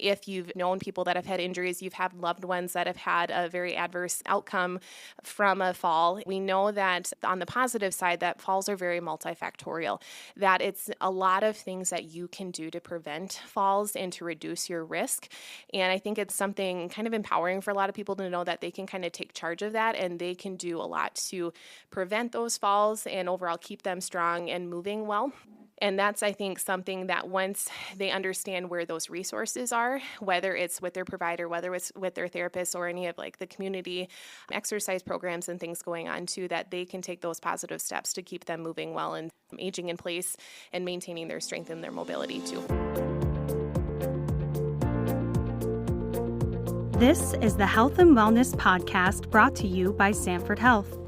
if you've known people that have had injuries, you've had loved ones that have had a very adverse outcome from a fall, we know that on the positive side, that falls are very multifactorial, that it's a lot of things that you can do to prevent falls and to reduce your risk. And I think it's something kind of empowering for a lot of people to know that they can kind of take charge of that and they can do a lot to prevent those falls and overall keep them strong and moving well. And that's, I think, something that once they understand where those resources are, whether it's with their provider, whether it's with their therapist or any of like the community exercise programs and things going on too, that they can take those positive steps to keep them moving well and aging in place and maintaining their strength and their mobility too. This is the Health and Wellness Podcast brought to you by Sanford Health.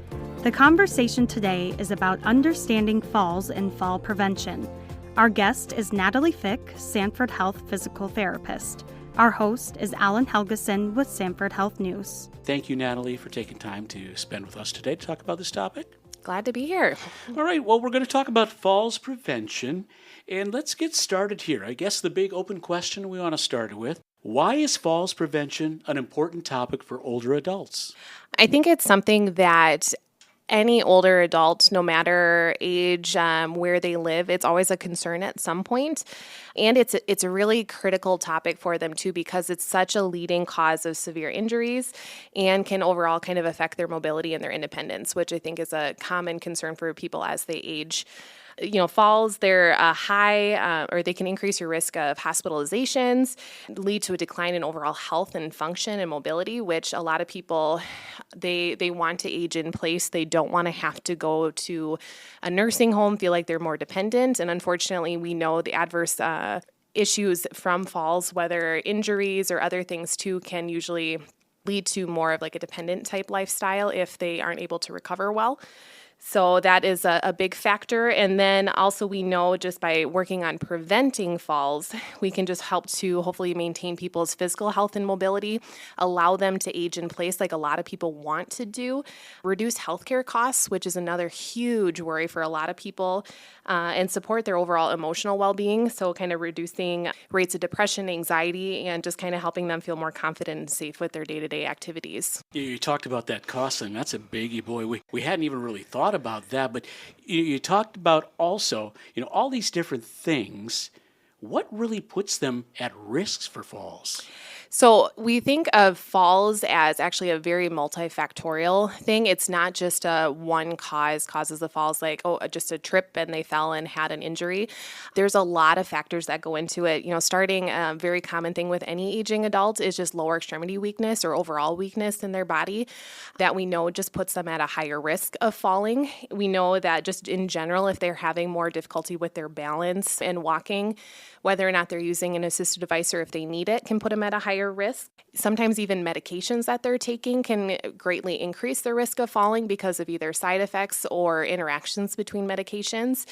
The conversation today is about understanding falls and fall prevention. Our guest is Natalie Fick, Sanford Health physical therapist. Our host is Alan Helgeson with Sanford Health News. Thank you, Natalie, for taking time to spend with us today to talk about this topic. Glad to be here. All right, well, we're going to talk about falls prevention, and let's get started here. I guess the big open question we want to start with, why is falls prevention an important topic for older adults? I think it's something that any older adult, no matter age, where they live, it's always a concern at some point. And it's a really critical topic for them too, because it's such a leading cause of severe injuries and can overall kind of affect their mobility and their independence, which I think is a common concern for people as they age. Falls, they're high, or they can increase your risk of hospitalizations, lead to a decline in overall health and function and mobility, which a lot of people, they want to age in place. They don't want to have to go to a nursing home, feel like they're more dependent. And unfortunately, we know the adverse issues from falls, whether injuries or other things too, can usually lead to more of like a dependent type lifestyle if they aren't able to recover well. So that is a big factor. And then also we know just by working on preventing falls, we can just help to hopefully maintain people's physical health and mobility, allow them to age in place like a lot of people want to do, reduce healthcare costs, which is another huge worry for a lot of people, and support their overall emotional well-being. So kind of reducing rates of depression, anxiety, and just kind of helping them feel more confident and safe with their day-to-day activities. You talked about that cost thing. That's a biggie, boy. We hadn't even really thought about that, but you talked about also, all these different things. What really puts them at risks for falls? So we think of falls as actually a very multifactorial thing. It's not just one causes the falls, like, just a trip and they fell and had an injury. There's a lot of factors that go into it. Starting a very common thing with any aging adult is just lower extremity weakness or overall weakness in their body that we know just puts them at a higher risk of falling. We know that just in general, if they're having more difficulty with their balance and walking, whether or not they're using an assistive device or if they need it, can put them at a higher risk. Sometimes even medications that they're taking can greatly increase the risk of falling because of either side effects or interactions between medications.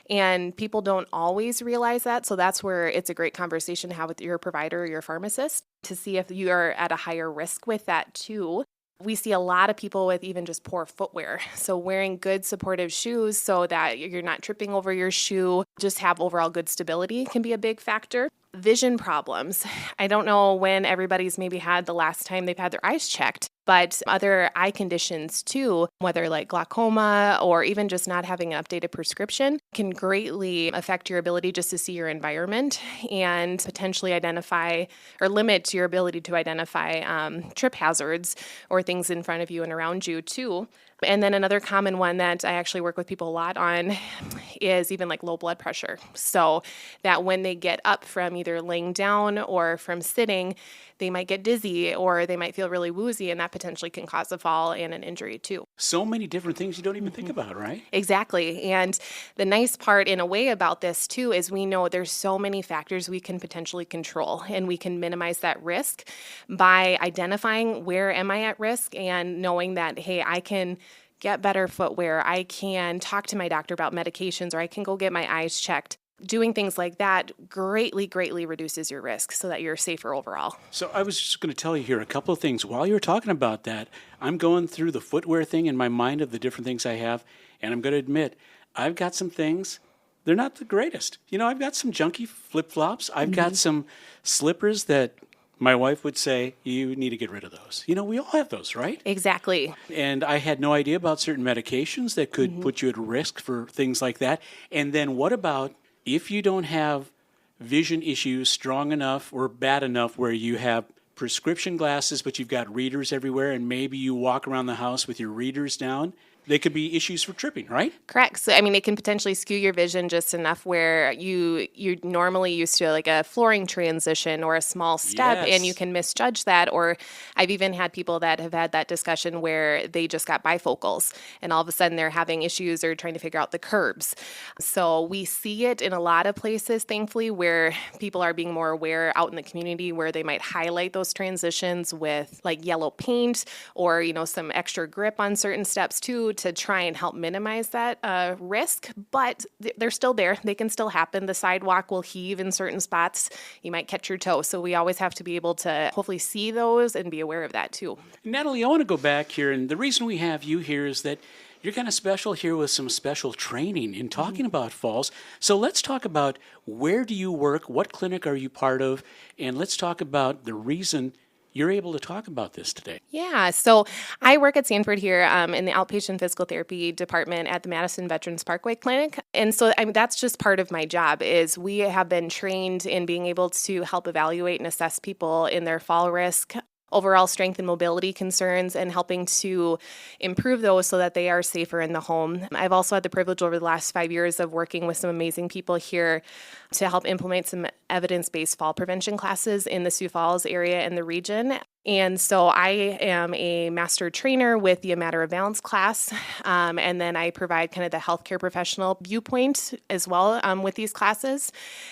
And people don't always realize that. So that's where it's a great conversation to have with your provider or your pharmacist to see if you are at a higher risk with that too. We see a lot of people with even just poor footwear. So wearing good supportive shoes so that you're not tripping over your shoe, just have overall good stability can be a big factor. Vision problems. I don't know when everybody's maybe had the last time they've had their eyes checked, but other eye conditions too, whether like glaucoma or even just not having an updated prescription, can greatly affect your ability just to see your environment and potentially identify or limit your ability to identify trip hazards or things in front of you and around you too. And then another common one that I actually work with people a lot on is even like low blood pressure. So that when they get up from either laying down or from sitting, they might get dizzy or they might feel really woozy, and that potentially can cause a fall and an injury too. So many different things you don't even think about, right? Exactly. And the nice part in a way about this too is we know there's so many factors we can potentially control, and we can minimize that risk by identifying where am I at risk and knowing that, hey, I can get better footwear, I can talk to my doctor about medications, or I can go get my eyes checked. Doing things like that greatly reduces your risk so that you're safer overall. So I was just going to tell you here a couple of things. While you were talking about that, I'm going through the footwear thing in my mind of the different things I have, and I'm going to admit, I've got some things they're not the greatest. I've got some junky flip-flops. I've got some slippers that my wife would say, you need to get rid of those. We all have those, right? Exactly. And I had no idea about certain medications that could put you at risk for things like that. And then what about if you don't have vision issues strong enough or bad enough where you have prescription glasses, but you've got readers everywhere, and maybe you walk around the house with your readers down? They could be issues for tripping, right? Correct. So, it can potentially skew your vision just enough where you're normally used to like a flooring transition or a small step, and you can misjudge that. Or I've even had people that have had that discussion where they just got bifocals, and all of a sudden they're having issues or trying to figure out the curbs. So we see it in a lot of places, thankfully, where people are being more aware out in the community, where they might highlight those transitions with like yellow paint or, some extra grip on certain steps too, to try and help minimize that risk, but they're still there. They can still happen. The sidewalk will heave in certain spots. You might catch your toe. So we always have to be able to hopefully see those and be aware of that too. Natalie, I want to go back here, and the reason we have you here is that you're kind of special here with some special training in talking about falls. So let's talk about where do you work, what clinic are you part of, and let's talk about the reason you're able to talk about this today. Yeah, so I work at Sanford here in the outpatient physical therapy department at the Madison Veterans Parkway Clinic. And so that's just part of my job is we have been trained in being able to help evaluate and assess people in their fall risk, overall strength and mobility concerns, and helping to improve those so that they are safer in the home. I've also had the privilege over the last 5 years of working with some amazing people here to help implement some evidence-based fall prevention classes in the Sioux Falls area and the region. And so I am a master trainer with the A Matter of Balance class, and then I provide kind of the healthcare professional viewpoint as well with these classes.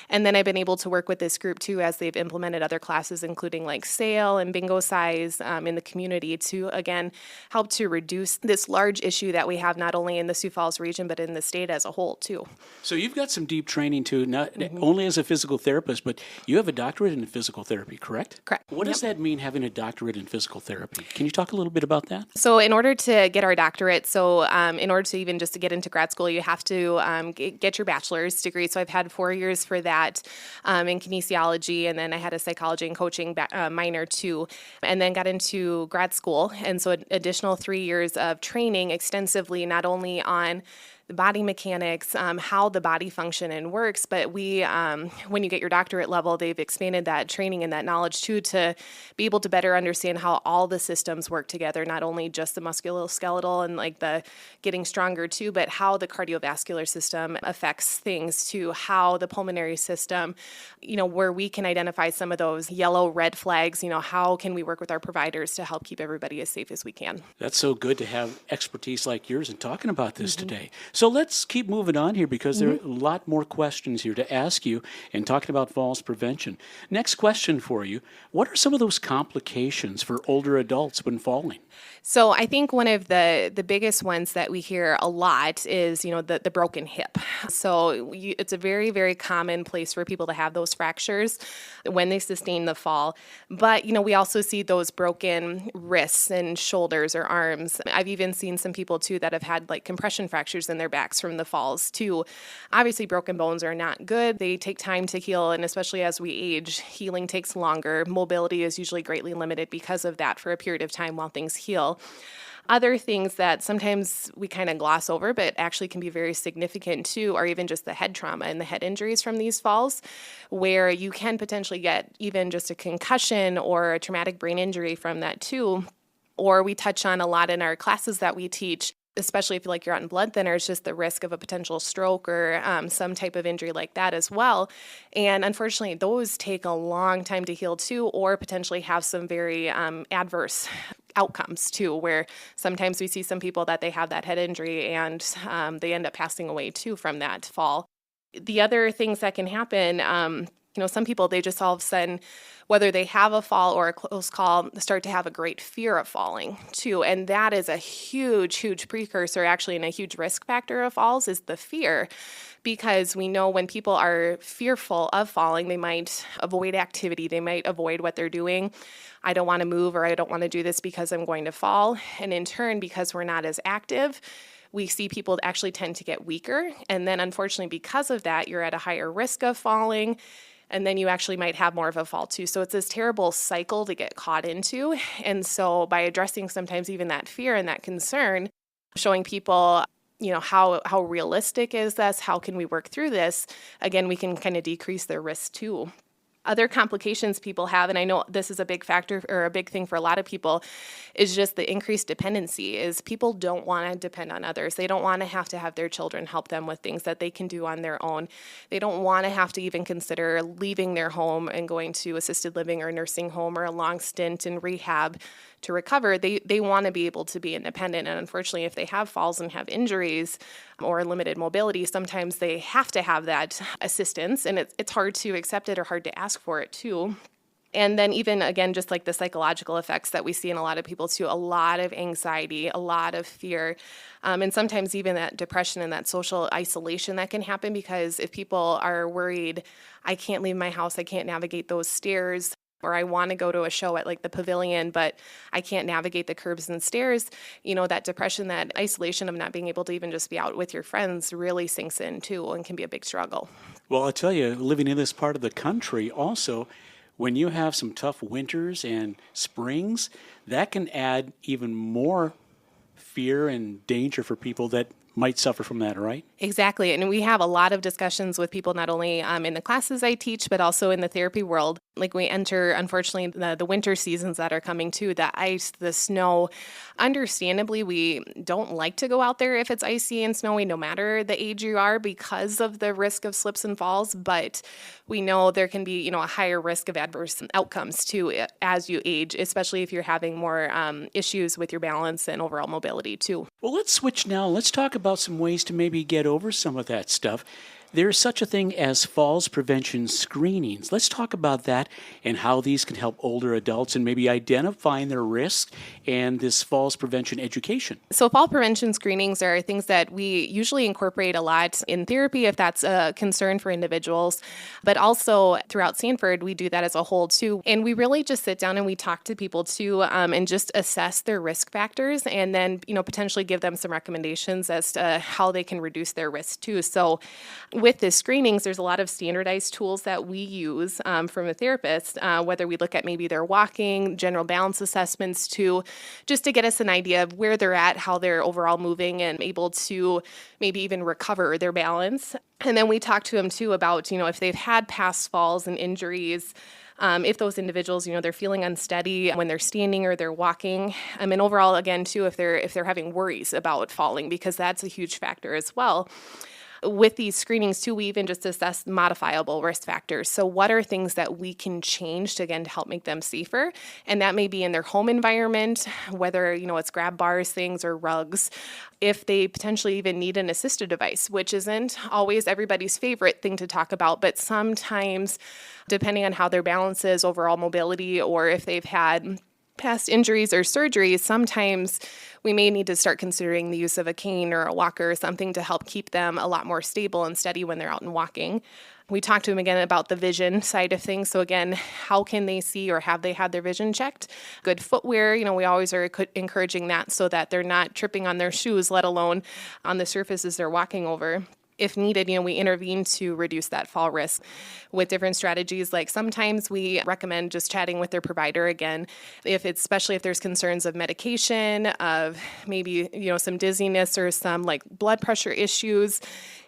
And then I've been able to work with this group too as they've implemented other classes, including like SAIL and bingo size in the community to, again, help to reduce this large issue that we have not only in the Sioux Falls region, but in the state as a whole too. So you've got some deep training too, not only as a physical therapist, but you have a doctorate in physical therapy, correct? Correct. What does that mean, having a doctorate in physical therapy? Can you talk a little bit about that? So in order to get our doctorate, in order to even just to get into grad school, you have to get your bachelor's degree. So I've had 4 years for that in kinesiology, and then I had a psychology and coaching minor too, and then got into grad school. And so an additional 3 years of training extensively, not only on the body mechanics, how the body function and works. But when you get your doctorate level, they've expanded that training and that knowledge too to be able to better understand how all the systems work together, not only just the musculoskeletal and like the getting stronger too, but how the cardiovascular system affects things too, how the pulmonary system, where we can identify some of those yellow, red flags, how can we work with our providers to help keep everybody as safe as we can. That's so good to have expertise like yours in talking about this today. So let's keep moving on here because there are a lot more questions here to ask you and talking about falls prevention. Next question for you. What are some of those complications for older adults when falling? So I think one of the biggest ones that we hear a lot is, the broken hip. So it's a very, very common place for people to have those fractures when they sustain the fall. But, we also see those broken wrists and shoulders or arms. I've even seen some people too that have had like compression fractures in their backs from the falls too. Obviously, broken bones are not good. They take time to heal, and especially as we age, healing takes longer. Mobility is usually greatly limited because of that for a period of time while things heal. Other things that sometimes we kind of gloss over, but actually can be very significant too, are even just the head trauma and the head injuries from these falls, where you can potentially get even just a concussion or a traumatic brain injury from that too. Or we touch on a lot in our classes that we teach, especially if you're on blood thinners, just the risk of a potential stroke or some type of injury like that as well. And unfortunately, those take a long time to heal too, or potentially have some very adverse outcomes too, where sometimes we see some people that they have that head injury and they end up passing away too from that fall. The other things that can happen, some people, they just all of a sudden, whether they have a fall or a close call, start to have a great fear of falling too. And that is a huge, huge precursor actually, and a huge risk factor of falls is the fear. Because we know when people are fearful of falling, they might avoid activity, they might avoid what they're doing. I don't want to move or I don't want to do this because I'm going to fall. And in turn, because we're not as active, we see people actually tend to get weaker. And then unfortunately, because of that, you're at a higher risk of falling. And then you actually might have more of a fall too. So it's this terrible cycle to get caught into. And so by addressing sometimes even that fear and that concern, showing people, how realistic is this? How can we work through this? Again, we can kind of decrease their risk too. Other complications people have, and I know this is a big factor or a big thing for a lot of people, is just the increased dependency. Is people don't want to depend on others. They don't want to have their children help them with things that they can do on their own. They don't want to have to even consider leaving their home and going to assisted living or nursing home or a long stint in rehab to recover. They want to be able to be independent. And unfortunately, if they have falls and have injuries or limited mobility, sometimes they have to have that assistance. And it's hard to accept it or hard to ask for it too. And then even, again, just like the psychological effects that we see in a lot of people too, a lot of anxiety, a lot of fear, and sometimes even that depression and that social isolation that can happen, because if people are worried, I can't leave my house, I can't navigate those stairs, or I want to go to a show at like the pavilion, but I can't navigate the curbs and stairs, that depression, that isolation of not being able to even just be out with your friends really sinks in too and can be a big struggle. Well, I'll tell you, living in this part of the country also, when you have some tough winters and springs, that can add even more fear and danger for people that might suffer from that, right? Exactly. And we have a lot of discussions with people, not only in the classes I teach, but also in the therapy world. Like we enter, unfortunately, the winter seasons that are coming too, the ice, the snow. Understandably, we don't like to go out there if it's icy and snowy, no matter the age you are, because of the risk of slips and falls. But we know there can be, a higher risk of adverse outcomes too as you age, especially if you're having more issues with your balance and overall mobility too. Well, let's switch now. Let's talk about some ways to maybe get over some of that stuff. There's such a thing as falls prevention screenings. Let's talk about that and how these can help older adults and maybe identifying their risks and this falls prevention education. So fall prevention screenings are things that we usually incorporate a lot in therapy if that's a concern for individuals, but also throughout Sanford, we do that as a whole too. And we really just sit down and we talk to people too and just assess their risk factors and then, potentially give them some recommendations as to how they can reduce their risk too. So with the screenings, there's a lot of standardized tools that we use from a therapist, whether we look at maybe their walking, general balance assessments too, just to get us an idea of where they're at, how they're overall moving and able to maybe even recover their balance. And then we talk to them too about, if they've had past falls and injuries, if those individuals, they're feeling unsteady when they're standing or they're walking. And overall, again, too, if they're having worries about falling, because that's a huge factor as well. With these screenings, too, we even just assess modifiable risk factors. So what are things that we can change to help make them safer? And that may be in their home environment, whether, it's grab bars, things, or rugs. If they potentially even need an assisted device, which isn't always everybody's favorite thing to talk about, but sometimes, depending on how their balance is, overall mobility, or if they've had past injuries or surgeries, sometimes we may need to start considering the use of a cane or a walker or something to help keep them a lot more stable and steady when they're out and walking. We talked to them again about the vision side of things. So again, how can they see or have they had their vision checked? Good footwear, we always are encouraging that so that they're not tripping on their shoes, let alone on the surfaces they're walking over. If needed, we intervene to reduce that fall risk with different strategies. Like sometimes we recommend just chatting with their provider again, especially if there's concerns of medication, of maybe, some dizziness or some like blood pressure issues.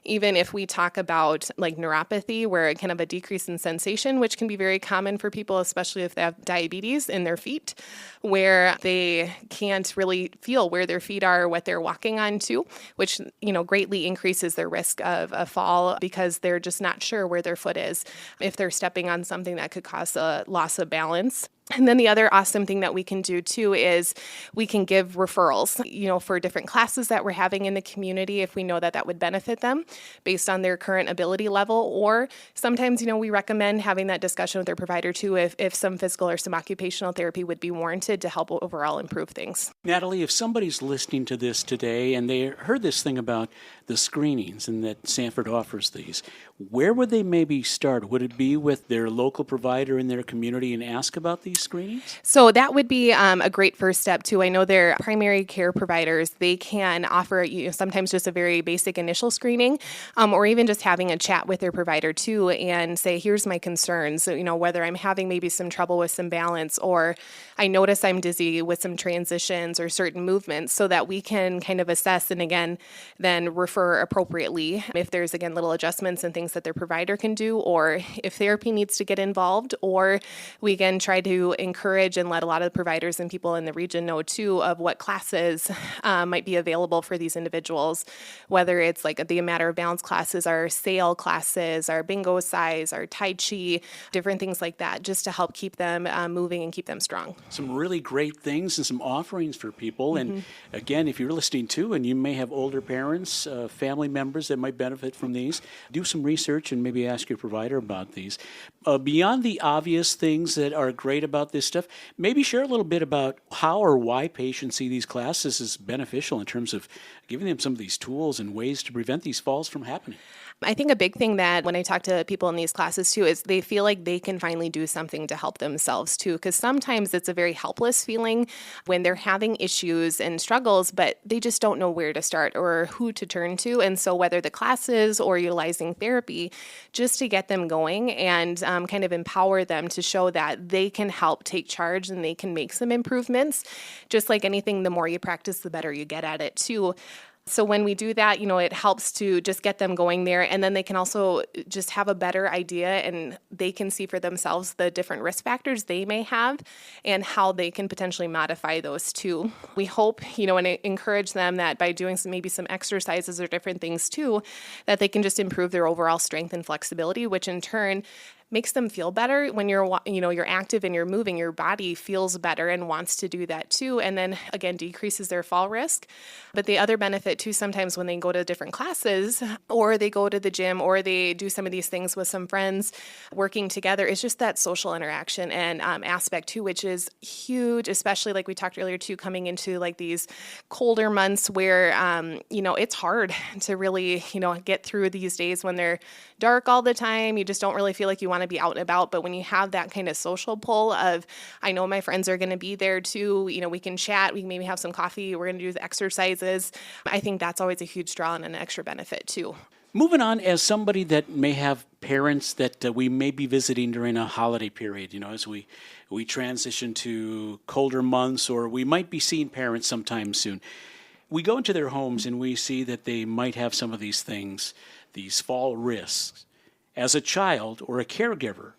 Even if we talk about like neuropathy, where it can have a decrease in sensation, which can be very common for people, especially if they have diabetes in their feet, where they can't really feel where their feet are or what they're walking on too, which, greatly increases their risk of a fall because they're just not sure where their foot is if they're stepping on something that could cause a loss of balance. And then the other awesome thing that we can do too is we can give referrals, for different classes that we're having in the community if we know that would benefit them based on their current ability level. Or sometimes, we recommend having that discussion with their provider too if some physical or some occupational therapy would be warranted to help overall improve things. Natalie, if somebody's listening to this today and they heard this thing about the screenings and that Sanford offers these, where would they maybe start? Would it be with their local provider in their community and ask about these screenings? So that would be a great first step too. I know their primary care providers, they can offer sometimes just a very basic initial screening, or even just having a chat with their provider too and say, here's my concerns, whether I'm having maybe some trouble with some balance, or I notice I'm dizzy with some transitions or certain movements, so that we can kind of assess and again, then refer appropriately if there's again little adjustments and things that their provider can do, or if therapy needs to get involved, or we can try to encourage and let a lot of the providers and people in the region know too of what classes might be available for these individuals, whether it's like the matter of balance classes, our sail classes, our bingo size, our tai chi, different things like that, just to help keep them moving and keep them strong. Some really great things and some offerings for people. And again, if you're listening too, and you may have older parents, family members that might benefit from these, do some research and maybe ask your provider about these. Beyond the obvious things that are great about this stuff, maybe share a little bit about how or why patients see these classes as beneficial in terms of giving them some of these tools and ways to prevent these falls from happening. I think a big thing that when I talk to people in these classes too is they feel like they can finally do something to help themselves too, because sometimes it's a very helpless feeling when they're having issues and struggles, but they just don't know where to start or who to turn to. And so whether the classes or utilizing therapy, just to get them going and kind of empower them to show that they can help take charge and they can make some improvements. Just like anything, the more you practice, the better you get at it too. So when we do that, it helps to just get them going there, and then they can also just have a better idea and they can see for themselves the different risk factors they may have and how they can potentially modify those too. We hope, and encourage them that by doing maybe some exercises or different things too, that they can just improve their overall strength and flexibility, which in turn makes them feel better. When you're active and you're moving, your body feels better and wants to do that too. And then again, decreases their fall risk. But the other benefit too, sometimes when they go to different classes or they go to the gym or they do some of these things with some friends working together, is just that social interaction and aspect too, which is huge, especially like we talked earlier too, coming into like these colder months where, it's hard to really, get through these days when they're dark all the time. You just don't really feel like you want to be out and about. But when you have that kind of social pull of, I know my friends are going to be there too, we can chat, we can maybe have some coffee, we're going to do the exercises. I think that's always a huge draw and an extra benefit too. Moving on, as somebody that may have parents that we may be visiting during a holiday period, as we transition to colder months, or we might be seeing parents sometime soon. We go into their homes and we see that they might have some of these things, these fall risks. As a child or a caregiver,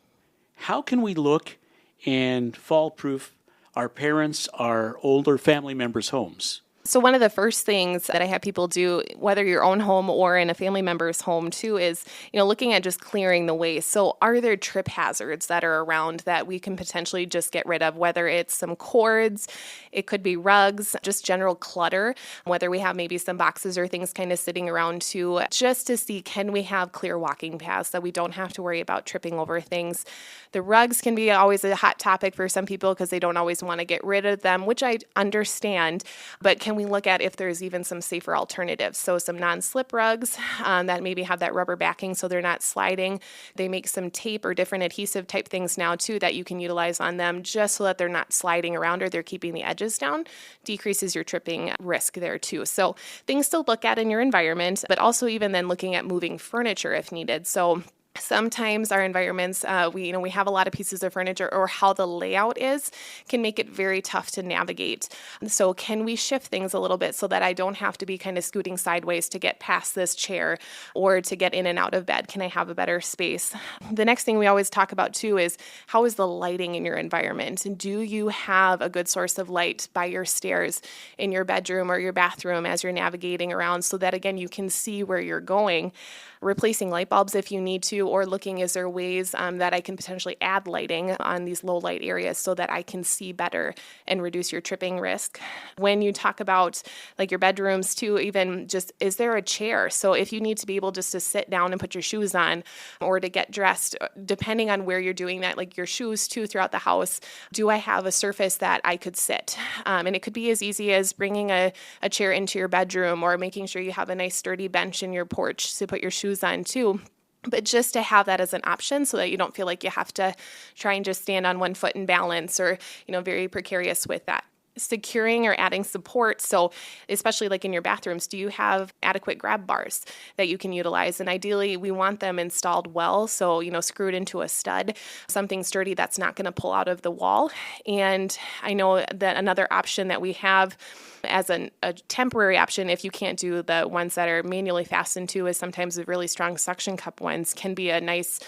how can we look and fall-proof our parents, our older family members' homes? So one of the first things that I have people do, whether your own home or in a family member's home too, is, looking at just clearing the way. So are there trip hazards that are around that we can potentially just get rid of, whether it's some cords, it could be rugs, just general clutter, whether we have maybe some boxes or things kind of sitting around too, just to see, can we have clear walking paths that we don't have to worry about tripping over things. The rugs can be always a hot topic for some people because they don't always want to get rid of them, which I understand, but can we look at if there's even some safer alternatives? So some non-slip rugs that maybe have that rubber backing so they're not sliding. They make some tape or different adhesive type things now too that you can utilize on them just so that they're not sliding around or they're keeping the edges down. Decreases your tripping risk there too. So things to look at in your environment, but also even then looking at moving furniture if needed. So sometimes our environments, we have a lot of pieces of furniture, or how the layout is can make it very tough to navigate. So can we shift things a little bit so that I don't have to be kind of scooting sideways to get past this chair or to get in and out of bed? Can I have a better space? The next thing we always talk about too is, how is the lighting in your environment? Do you have a good source of light by your stairs in your bedroom or your bathroom as you're navigating around so that again you can see where you're going? replacing light bulbs if you need to, or looking, is there ways that I can potentially add lighting on these low light areas so that I can see better and reduce your tripping risk. When you talk about like your bedrooms too, even just, is there a chair? So if you need to be able just to sit down and put your shoes on or to get dressed, depending on where you're doing that, like your shoes too throughout the house, do I have a surface that I could sit? And it could be as easy as bringing a chair into your bedroom, or making sure you have a nice sturdy bench in your porch to put your shoes on too. But just to have that as an option so that you don't feel like you have to try and just stand on one foot and balance, or, very precarious with that. Securing or adding support. So especially like in your bathrooms, do you have adequate grab bars that you can utilize? And ideally, we want them installed well. So, screwed into a stud, something sturdy that's not going to pull out of the wall. And I know that another option that we have as a temporary option, if you can't do the ones that are manually fastened to, is sometimes the really strong suction cup ones can be a nice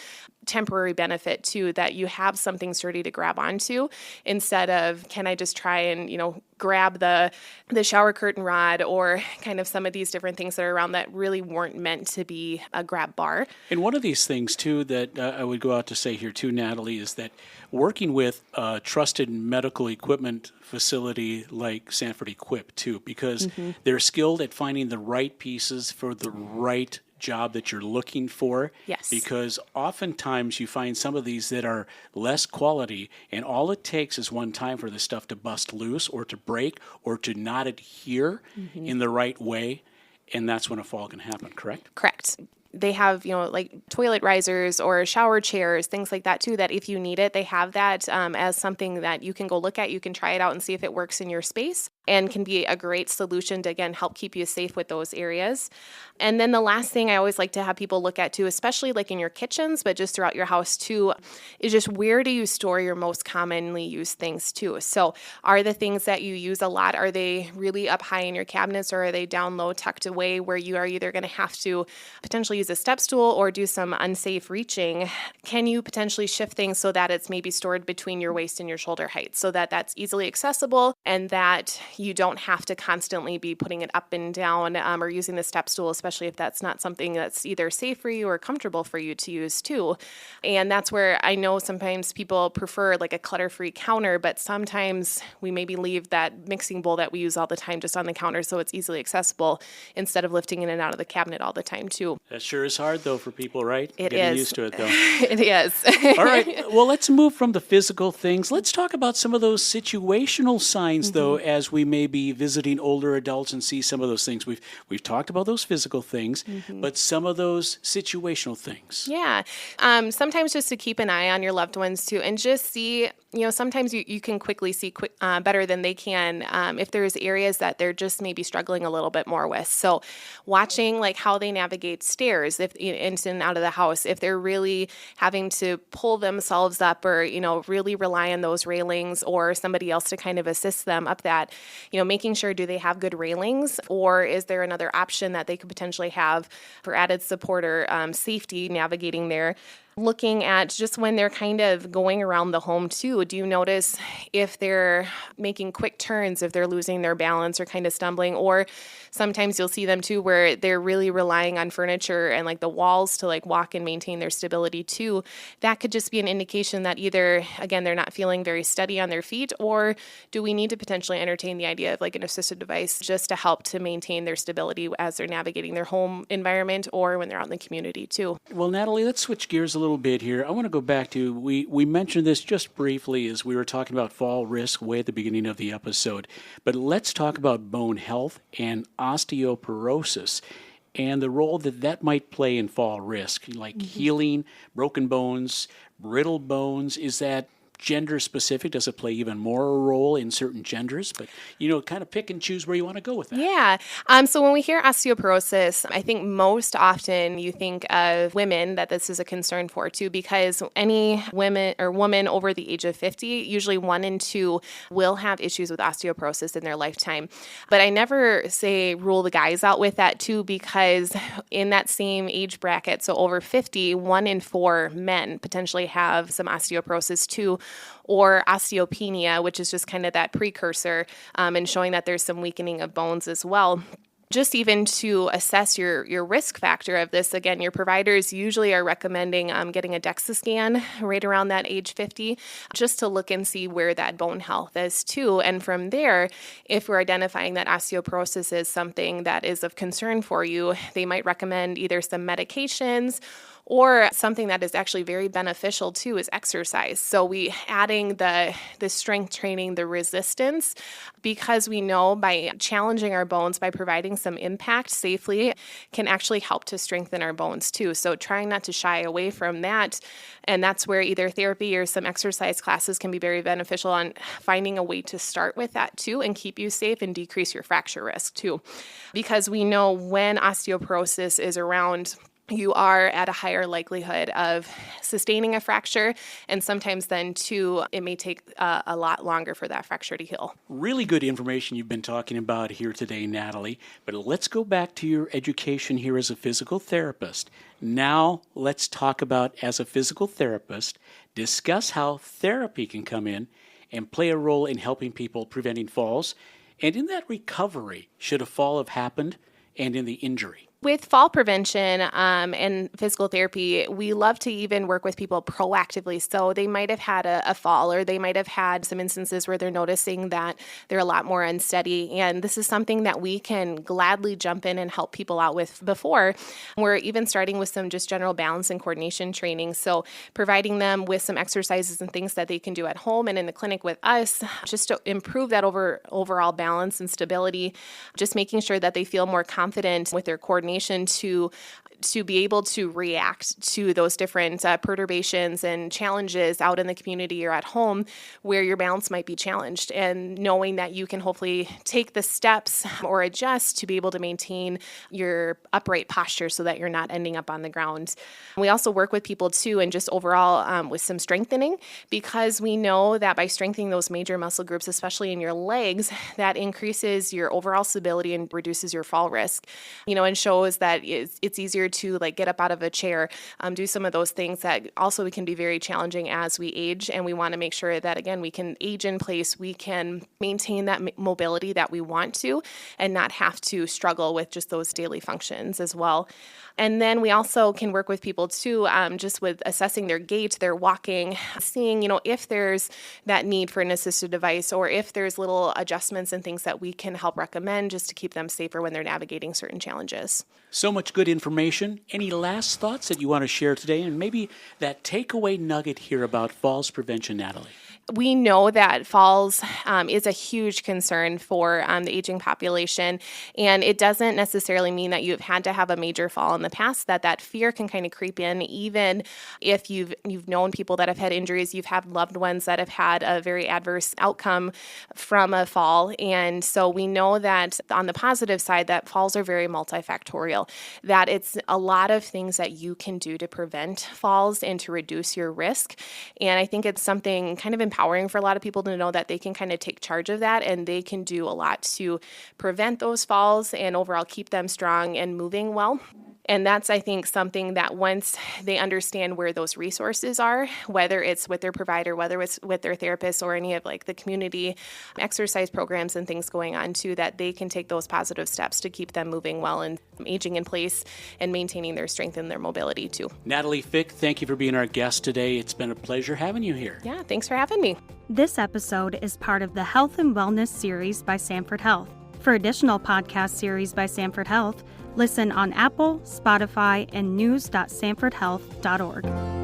temporary benefit too, that you have something sturdy to grab onto, instead of, can I just try and, grab the shower curtain rod, or kind of some of these different things that are around that really weren't meant to be a grab bar. And one of these things too that I would go out to say here too, Natalie, is that working with a trusted medical equipment facility like Sanford Equip too, because they're skilled at finding the right pieces for the right job that you're looking for. Yes. Because oftentimes you find some of these that are less quality, and all it takes is one time for the stuff to bust loose or to break or to not adhere in the right way, and that's when a fall can happen, correct? Correct. They have, like toilet risers or shower chairs, things like that too, that if you need it, they have that as something that you can go look at. You can try it out and see if it works in your space, and can be a great solution to, again, help keep you safe with those areas. And then the last thing I always like to have people look at too, especially like in your kitchens, but just throughout your house too, is just, where do you store your most commonly used things too? So are the things that you use a lot, are they really up high in your cabinets, or are they down low, tucked away, where you are either going to have to potentially use a step stool or do some unsafe reaching? Can you potentially shift things so that it's maybe stored between your waist and your shoulder height, so that that's easily accessible, and that you don't have to constantly be putting it up and down, or using the step stool, especially if that's not something that's either safe for you or comfortable for you to use too. And that's where I know sometimes people prefer like a clutter-free counter, but sometimes we maybe leave that mixing bowl that we use all the time just on the counter so it's easily accessible, instead of lifting in and out of the cabinet all the time too. That sure is hard though for people, right? It Getting is. used to it though. It is. All right. Well, let's move from the physical things. Let's talk about some of those situational signs though, as we may be visiting older adults and see some of those things. We've talked about those physical things, but some of those situational things. Yeah. Sometimes just to keep an eye on your loved ones too, and just see, sometimes you can quickly see better than they can if there's areas that they're just maybe struggling a little bit more with. So watching like how they navigate stairs, if in and out of the house, if they're really having to pull themselves up, or, really rely on those railings or somebody else to kind of assist them up that, making sure, do they have good railings, or is there another option that they could potentially have for added support or safety navigating there? Looking at just when they're kind of going around the home too, do you notice if they're making quick turns, if they're losing their balance or kind of stumbling? Or sometimes you'll see them too where they're really relying on furniture and like the walls to like walk and maintain their stability too. That could just be an indication that either, again, they're not feeling very steady on their feet, or do we need to potentially entertain the idea of like an assisted device just to help to maintain their stability as they're navigating their home environment or when they're out in the community too. Well, Natalie, let's switch gears a little bit here. I want to go back to, we mentioned this just briefly as we were talking about fall risk way at the beginning of the episode, but let's talk about bone health and osteoporosis and the role that might play in fall risk, like healing, broken bones, brittle bones. Is that gender specific? Does it play even more a role in certain genders? But, kind of pick and choose where you want to go with that. Yeah. So when we hear osteoporosis, I think most often you think of women that this is a concern for too, because any women or woman over the age of 50, usually 1 in 2 will have issues with osteoporosis in their lifetime. But I never say rule the guys out with that too, because in that same age bracket, so over 50, 1 in 4 men potentially have some osteoporosis too, or osteopenia, which is just kind of that precursor and showing that there's some weakening of bones as well. just even to assess your risk factor of this, again, your providers usually are recommending getting a DEXA scan right around that age 50, just to look and see where that bone health is too. And from there, if we're identifying that osteoporosis is something that is of concern for you, they might recommend either some medications or something that is actually very beneficial too is exercise. So we adding the strength training, the resistance, because we know by challenging our bones, by providing some impact safely, can actually help to strengthen our bones too. So trying not to shy away from that. And that's where either therapy or some exercise classes can be very beneficial on finding a way to start with that too and keep you safe and decrease your fracture risk too. Because we know when osteoporosis is around, you are at a higher likelihood of sustaining a fracture, and sometimes then too, it may take a lot longer for that fracture to heal. Really good information you've been talking about here today, Natalie. But let's go back to your education here as a physical therapist. Now let's talk about, as a physical therapist, discuss how therapy can come in and play a role in helping people preventing falls, and in that recovery, should a fall have happened, and in the injury. With fall prevention and physical therapy, we love to even work with people proactively. So they might have had a fall, or they might have had some instances where they're noticing that they're a lot more unsteady. And this is something that we can gladly jump in and help people out with before. We're even starting with some just general balance and coordination training. So providing them with some exercises and things that they can do at home and in the clinic with us, just to improve that overall balance and stability, just making sure that they feel more confident with their coordination to be able to react to those different perturbations and challenges out in the community or at home where your balance might be challenged, and knowing that you can hopefully take the steps or adjust to be able to maintain your upright posture so that you're not ending up on the ground. We also work with people too, and just overall with some strengthening, because we know that by strengthening those major muscle groups, especially in your legs, that increases your overall stability and reduces your fall risk, and shows that it's easier to get up out of a chair, do some of those things that also can be very challenging as we age. And we want to make sure that, again, we can age in place, we can maintain that mobility that we want to, and not have to struggle with just those daily functions as well. And then we also can work with people too, just with assessing their gait, their walking, seeing, if there's that need for an assistive device, or if there's little adjustments and things that we can help recommend just to keep them safer when they're navigating certain challenges. So much good information. Any last thoughts that you want to share today, and maybe that takeaway nugget here about falls prevention, Natalie? We know that falls is a huge concern for the aging population, and it doesn't necessarily mean that you've had to have a major fall in the past. That fear can kind of creep in, even if you've known people that have had injuries, you've had loved ones that have had a very adverse outcome from a fall. And so we know that on the positive side, that falls are very multifactorial, that it's a lot of things that you can do to prevent falls and to reduce your risk. And I think it's something kind of empowering for a lot of people to know that they can kind of take charge of that, and they can do a lot to prevent those falls and overall keep them strong and moving well. And that's, I think, something that once they understand where those resources are, whether it's with their provider, whether it's with their therapist, or any of the community exercise programs and things going on too, that they can take those positive steps to keep them moving well and aging in place and maintaining their strength and their mobility too. Natalie Fick, thank you for being our guest today. It's been a pleasure having you here. Yeah, thanks for having me. This episode is part of the Health and Wellness series by Sanford Health. For additional podcast series by Sanford Health, listen on Apple, Spotify, and news.sanfordhealth.org.